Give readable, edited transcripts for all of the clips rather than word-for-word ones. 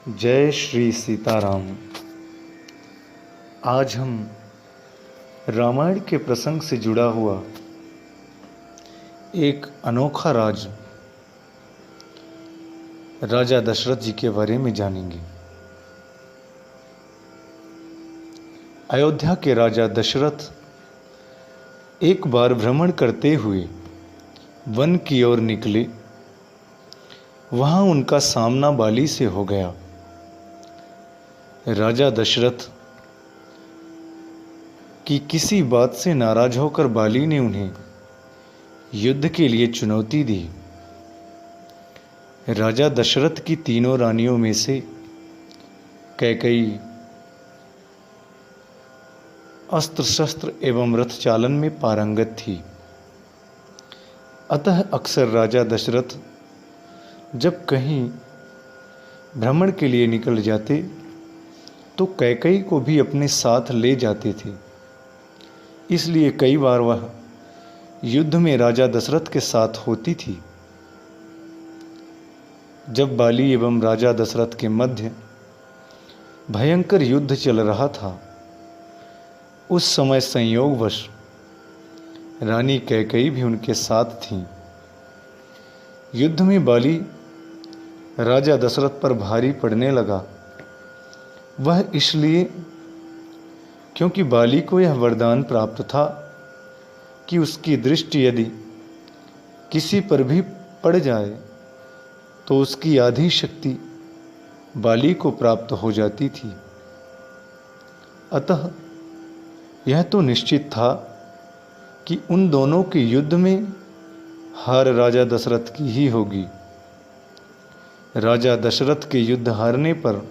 जय श्री सीताराम। आज हम रामायण के प्रसंग से जुड़ा हुआ एक अनोखा राजा दशरथ जी के बारे में जानेंगे। अयोध्या के राजा दशरथ एक बार भ्रमण करते हुए वन की ओर निकले। वहां उनका सामना बाली से हो गया। राजा दशरथ की किसी बात से नाराज होकर बाली ने उन्हें युद्ध के लिए चुनौती दी। राजा दशरथ की तीनों रानियों में से कैकेयी अस्त्र शस्त्र एवं रथ चालन में पारंगत थी। अतः अक्सर राजा दशरथ जब कहीं भ्रमण के लिए निकल जाते तो कैकेयी को भी अपने साथ ले जाते थे। इसलिए कई बार वह युद्ध में राजा दशरथ के साथ होती थी। जब बाली एवं राजा दशरथ के मध्य भयंकर युद्ध चल रहा था, उस समय संयोगवश रानी कैकेयी भी उनके साथ थीं। युद्ध में बाली राजा दशरथ पर भारी पड़ने लगा। वह इसलिए क्योंकि बाली को यह वरदान प्राप्त था कि उसकी दृष्टि यदि किसी पर भी पड़ जाए तो उसकी आधी शक्ति बाली को प्राप्त हो जाती थी। अतः यह तो निश्चित था कि उन दोनों के युद्ध में हार राजा दशरथ की ही होगी। राजा दशरथ के युद्ध हारने पर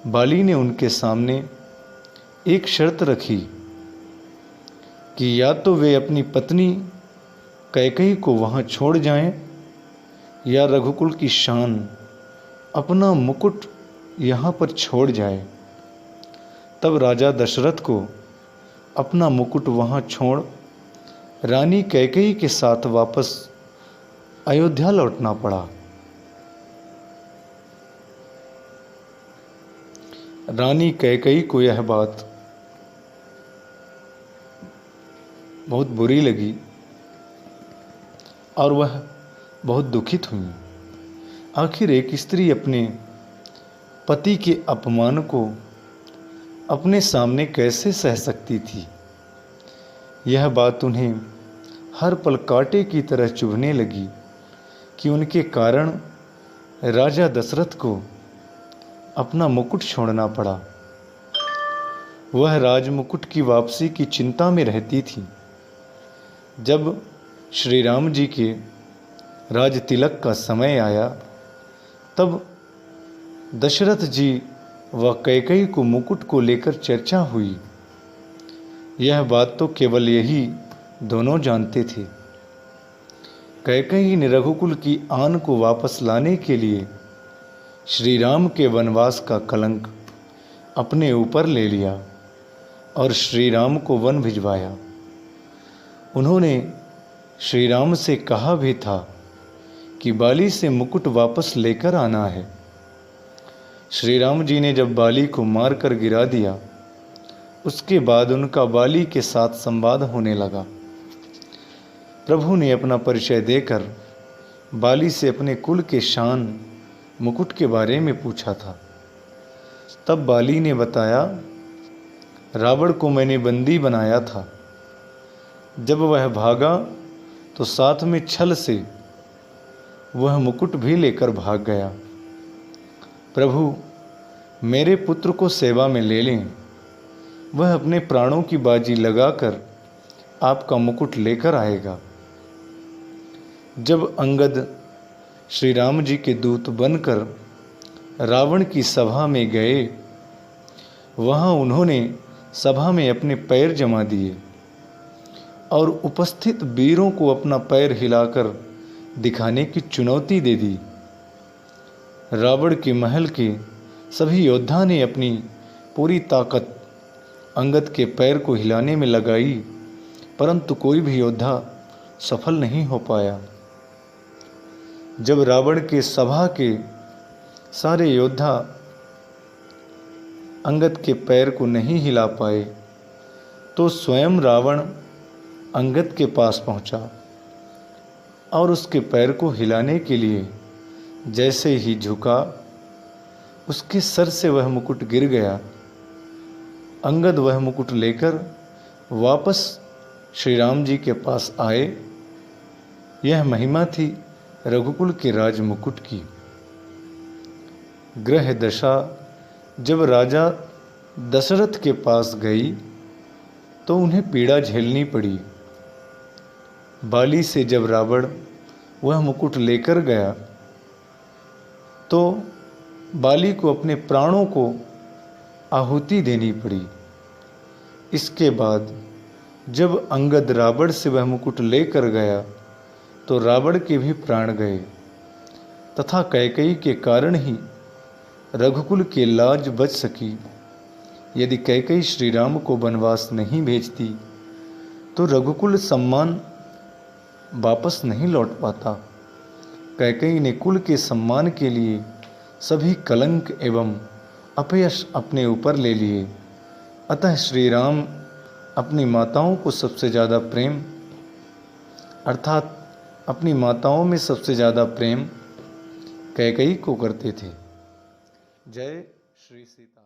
बाली ने उनके सामने एक शर्त रखी कि या तो वे अपनी पत्नी कैकेयी को वहां छोड़ जाएं, या रघुकुल की शान अपना मुकुट यहाँ पर छोड़ जाए। तब राजा दशरथ को अपना मुकुट वहां छोड़ रानी कैकेयी के साथ वापस अयोध्या लौटना पड़ा। रानी कैकेयी को यह बात बहुत बुरी लगी और वह बहुत दुखित हुई। आखिर एक स्त्री अपने पति के अपमान को अपने सामने कैसे सह सकती थी। यह बात उन्हें हर पल कांटे की तरह चुभने लगी कि उनके कारण राजा दशरथ को अपना मुकुट छोड़ना पड़ा। वह राजमुकुट की वापसी की चिंता में रहती थी। जब श्री राम जी के राज तिलक का समय आया, तब दशरथ जी व कैकेयी को मुकुट को लेकर चर्चा हुई। यह बात तो केवल यही दोनों जानते थे। कैकेयी ने रघुकुल की आन को वापस लाने के लिए श्री राम के वनवास का कलंक अपने ऊपर ले लिया और श्री राम को वन भिजवाया। उन्होंने श्री राम से कहा भी था कि बाली से मुकुट वापस लेकर आना है। श्री राम जी ने जब बाली को मारकर गिरा दिया, उसके बाद उनका बाली के साथ संवाद होने लगा। प्रभु ने अपना परिचय देकर बाली से अपने कुल के शान मुकुट के बारे में पूछा था। तब बाली ने बताया, रावण को मैंने बंदी बनाया था। जब वह भागा तो साथ में छल से वह मुकुट भी लेकर भाग गया। प्रभु, मेरे पुत्र को सेवा में ले लें। वह अपने प्राणों की बाजी लगाकर आपका मुकुट लेकर आएगा। जब अंगद श्री राम जी के दूत बनकर रावण की सभा में गए, वहां उन्होंने सभा में अपने पैर जमा दिए और उपस्थित वीरों को अपना पैर हिलाकर दिखाने की चुनौती दे दी। रावण के महल के सभी योद्धा ने अपनी पूरी ताकत अंगद के पैर को हिलाने में लगाई, परंतु कोई भी योद्धा सफल नहीं हो पाया। जब रावण के सभा के सारे योद्धा अंगद के पैर को नहीं हिला पाए तो स्वयं रावण अंगद के पास पहुंचा और उसके पैर को हिलाने के लिए जैसे ही झुका, उसके सर से वह मुकुट गिर गया। अंगद वह मुकुट लेकर वापस श्री राम जी के पास आए। यह महिमा थी रघुकुल के राज मुकुट की। ग्रह दशा जब राजा दशरथ के पास गई तो उन्हें पीड़ा झेलनी पड़ी। बाली से जब रावण वह मुकुट लेकर गया तो बाली को अपने प्राणों को आहुति देनी पड़ी। इसके बाद जब अंगद रावण से वह मुकुट लेकर गया तो रावण के भी प्राण गए तथा कैकेयी के कारण ही रघुकुल की लाज बच सकी। यदि कैकेयी श्री राम को वनवास नहीं भेजती तो रघुकुल सम्मान वापस नहीं लौट पाता। कैकेयी ने कुल के सम्मान के लिए सभी कलंक एवं अपयश अपने ऊपर ले लिए। अतः श्री राम अपनी माताओं को सबसे ज़्यादा प्रेम, अर्थात अपनी माताओं में सबसे ज़्यादा प्रेम कैकेयी को करते थे। जय श्री सीता।